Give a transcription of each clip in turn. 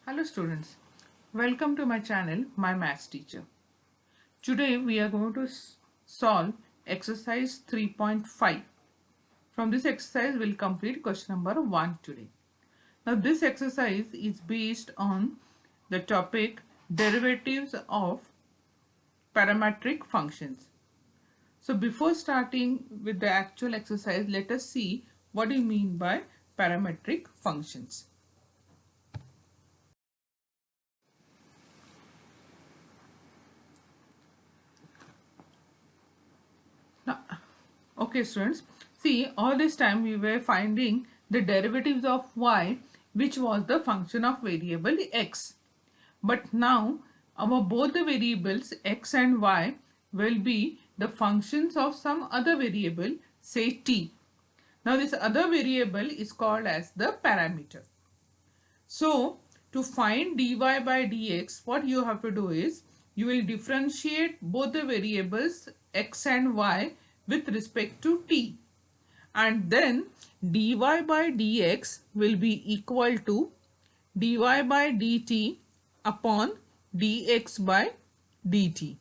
Hello students, welcome to my channel My Maths Teacher. Today we are going to solve exercise 3.5. From this exercise we will complete question number 1 today. Now this exercise is based on the topic derivatives of parametric functions. So before starting with the actual exercise, let us see what do you mean by parametric functions. Now, okay students, see all this time we were finding the derivatives of y, which was the function of variable x. But now our both the variables x and y will be the functions of some other variable, say t. Now this other variable is called as the parameter. So to find dy by dx, what you have to do is you will differentiate both the variables x and y with respect to t, and then dy by dx will be equal to dy by dt upon dx by dt.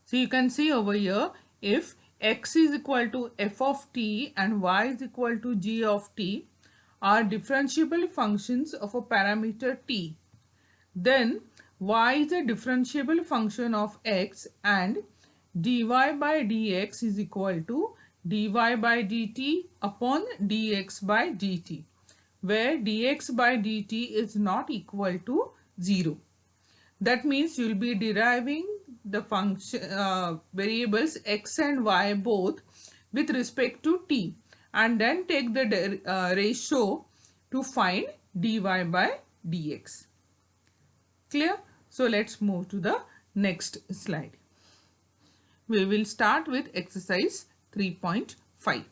So you can see over here, if x is equal to f of t and y is equal to g of t are differentiable functions of a parameter t, then y is a differentiable function of x and dy by dx is equal to dy by dt upon dx by dt, where dx by dt is not equal to 0. That means you will be deriving the function variables x and y both with respect to t, and then take the ratio to find dy by dx. Clear? So let's move to the next slide. We will start with exercise 3.5.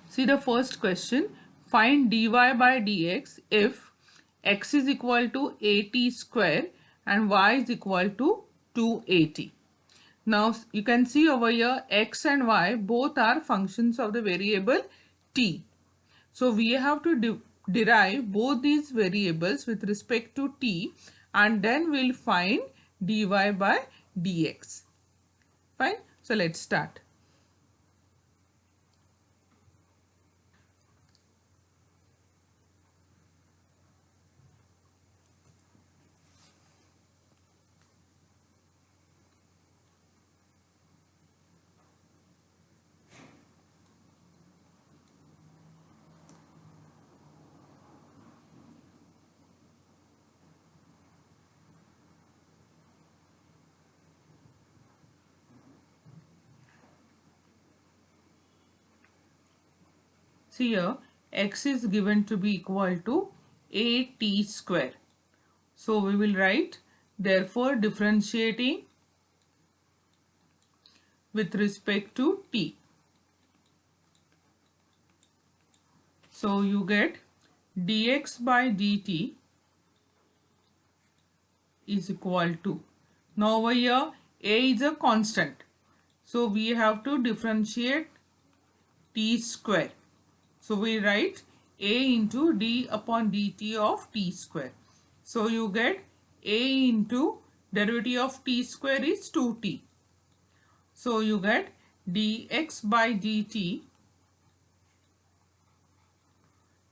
See the first question. Find dy by dx if x is equal to at square and y is equal to 2at. Now you can see over here x and y both are functions of the variable t. So we have to derive both these variables with respect to t, and then we'll find dy by dx. Fine. So let's start. See here, x is given to be equal to at square. So we will write, therefore differentiating with respect to t. So you get dx by dt is equal to, now over here a is a constant, so we have to differentiate t square. So we write a into d upon dt of t square. So you get a into derivative of t square is 2t. So you get dx by dt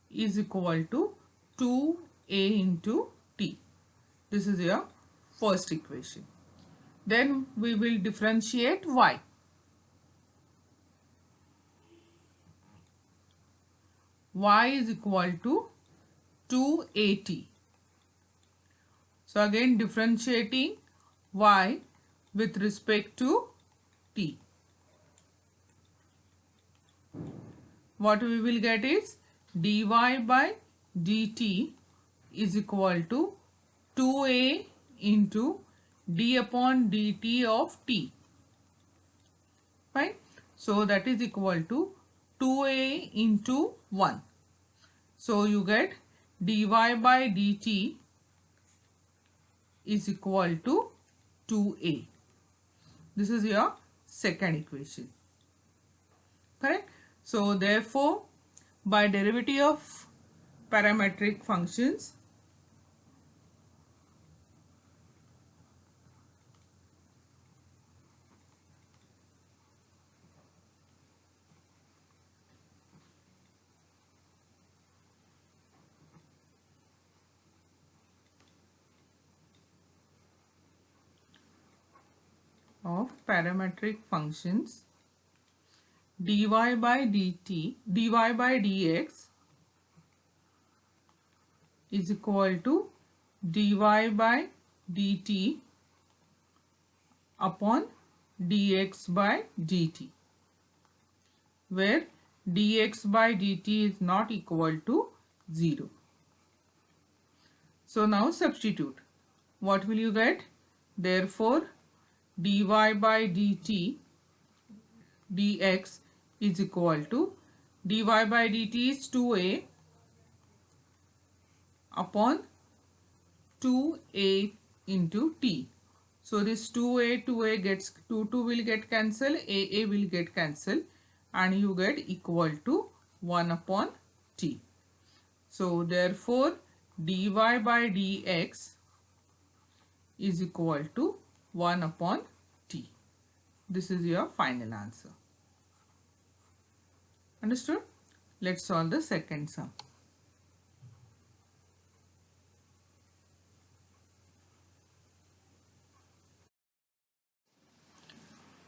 is equal to 2a into t. This is your first equation. Then we will differentiate y. Y is equal to 2at. So again differentiating y with respect to t. What we will get is dy by dt is equal to 2a into d upon dt of t. Fine. So that is equal to 2a into 1. So you get dy by dt is equal to 2a. This is your second equation. Correct? So therefore, by derivative of parametric functions, dy by dx is equal to dy by dt upon dx by dt, where dx by dt is not equal to 0. So now substitute. What will you get? Therefore, dy by dt dx is equal to dy by dt is 2a upon 2a into t. So this 2a gets 2 will get cancelled, a will get cancelled, and you get equal to 1 upon t. So therefore dy by dx is equal to 1 upon t. This is your final answer. Understood? Let's solve the second sum.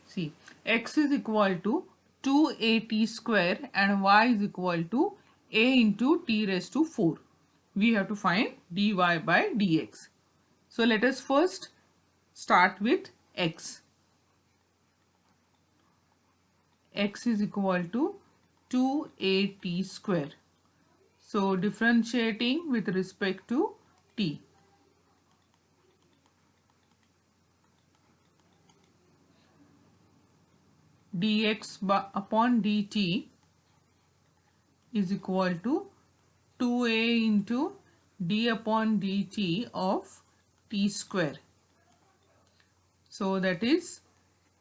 See, x is equal to 2at square and y is equal to a into t raised to 4. We have to find dy by dx. So let us first start with x. X is equal to 2at square. So differentiating with respect to t. Dx upon dt is equal to 2a into d upon dt of t square. So that is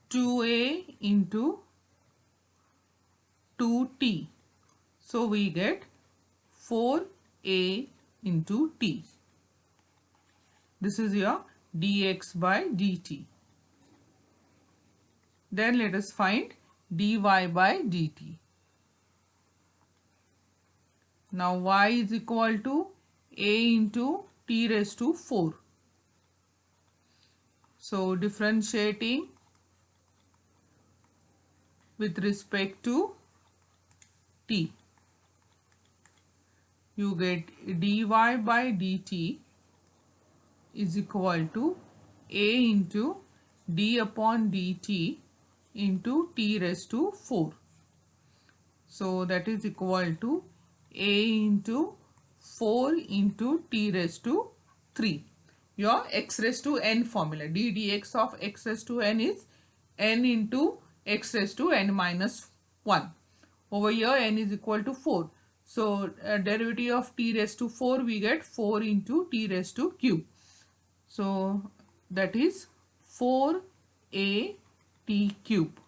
2a into 2t. So we get 4a into t. This is your dx by dt. Then let us find dy by dt. Now y is equal to a into t raised to 4. So differentiating with respect to t, you get dy by dt is equal to a into d upon dt into t raised to 4. So that is equal to a into 4 into t raised to 3. Your x raised to n formula, d dx of x raised to n is n into x raised to n minus 1. Over here n is equal to 4. So derivative of t raised to 4, we get 4 into t raised to cube. So that is 4a t cube.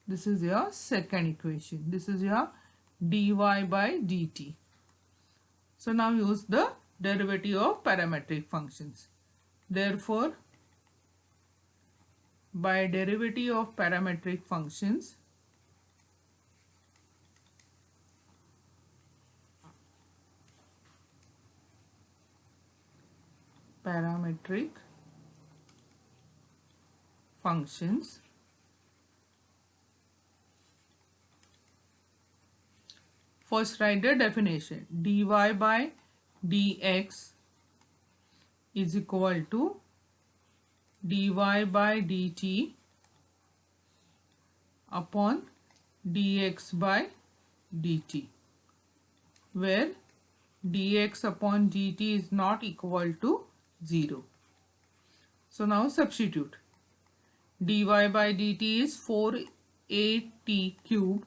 This is your second equation. This is your dy by dt. So now use the derivative of parametric functions. Therefore, by derivative of parametric functions, first write the definition. Dy by dx is equal to dy by dt upon dx by dt, where dx upon dt is not equal to 0. So now substitute. Dy by dt is 4at cube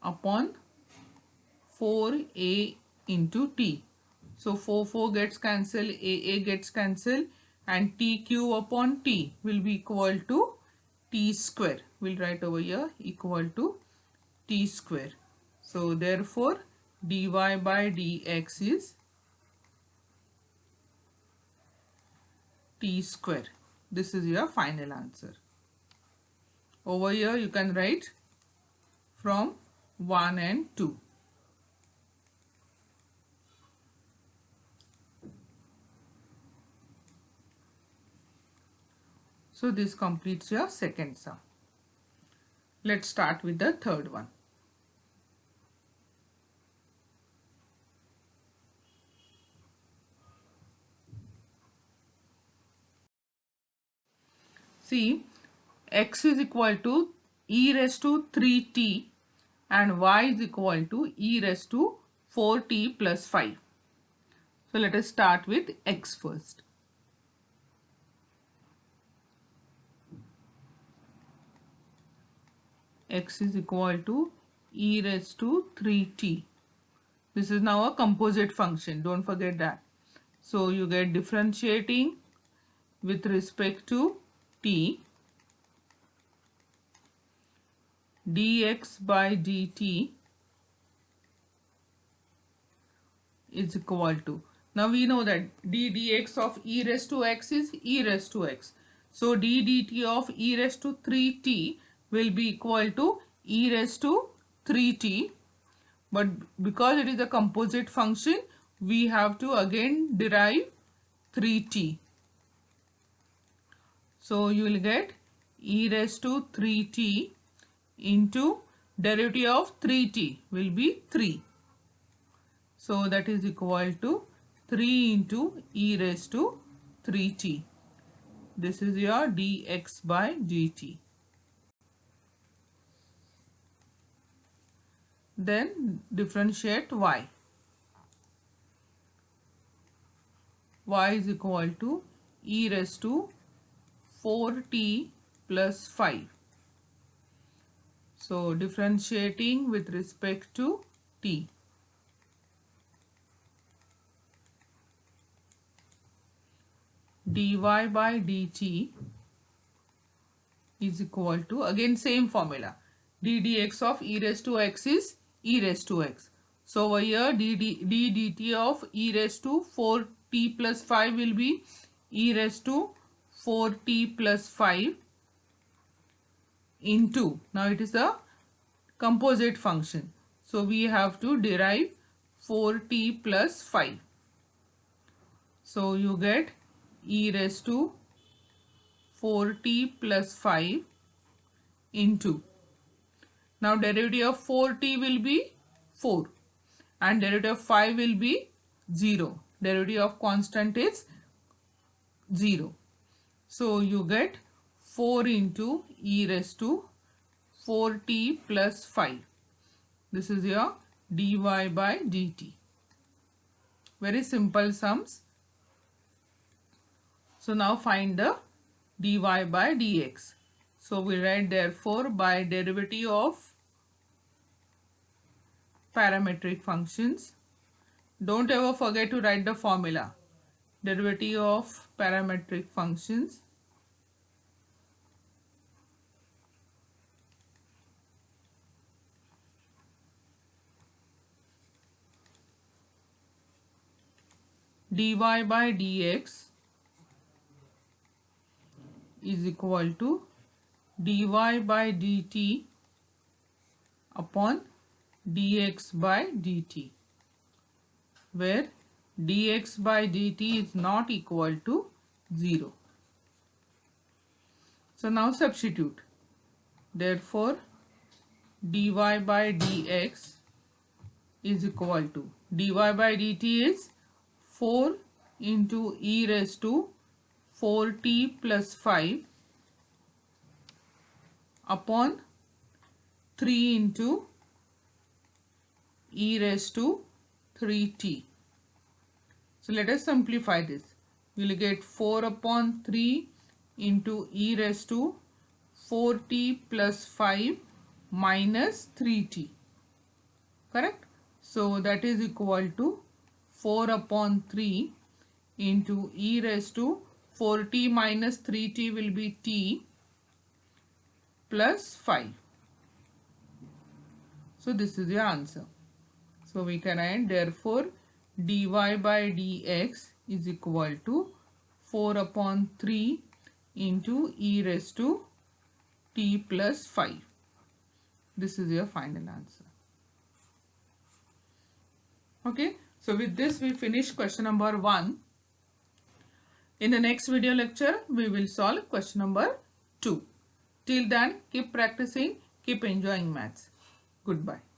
upon 4a into t. So 4 gets cancelled, a gets cancelled, and t cube upon t will be equal to t square. We'll write over here equal to t square. So therefore dy by dx is t square. This is your final answer. Over here you can write from 1 and 2. So this completes your second sum. Let's start with the third one. See, x is equal to e raised to 3t and y is equal to e raised to 4t plus 5. So let us start with x first. X is equal to e raised to 3t. This is now a composite function, don't forget that. So you get differentiating with respect to t, dx by dt is equal to, now we know that d dx of e raised to x is e raised to x. So d dt of e raised to 3t will be equal to e raised to 3t. But because it is a composite function, we have to again derive 3t. So you will get e raised to 3t into derivative of 3t will be 3. So that is equal to 3 into e raised to 3t. This is your dx by dt. Then differentiate y. Y is equal to e raised to 4t plus 5. So differentiating with respect to t. Dy by dt is equal to, again same formula, d dx of e raised to x is e raised to x. So over here d dt of e raised to 4t plus 5 will be e raised to 4t plus 5 into, now it is a composite function. So we have to derive 4t plus 5. So you get e raised to 4t plus 5 into, now derivative of 4t will be 4 and derivative of 5 will be 0. Derivative of constant is 0. So you get 4 into e raised to 4t plus 5. This is your dy by dt. Very simple sums. So now find the dy by dx. So we write therefore by derivative of parametric functions. Don't ever forget to write the formula. Derivative of parametric functions. Dy by dx is equal to dy by dt upon dx by dt, where dx by dt is not equal to 0. So now substitute. Therefore dy by dx is equal to, dy by dt is 4 into e raised to 4t plus 5 upon 3 into e raised to 3t. So let us simplify this. We will get 4 upon 3 into e raised to 4t plus 5 minus 3t. Correct? So that is equal to 4 upon 3 into e raised to 4t minus 3t will be t plus 5. So this is your answer. So we can write therefore dy by dx is equal to 4 upon 3 into e raised to t plus 5. This is your final answer. Okay, so with this we finish question number 1. In the next video lecture we will solve question number 2. Till then, keep practicing, keep enjoying maths. Goodbye.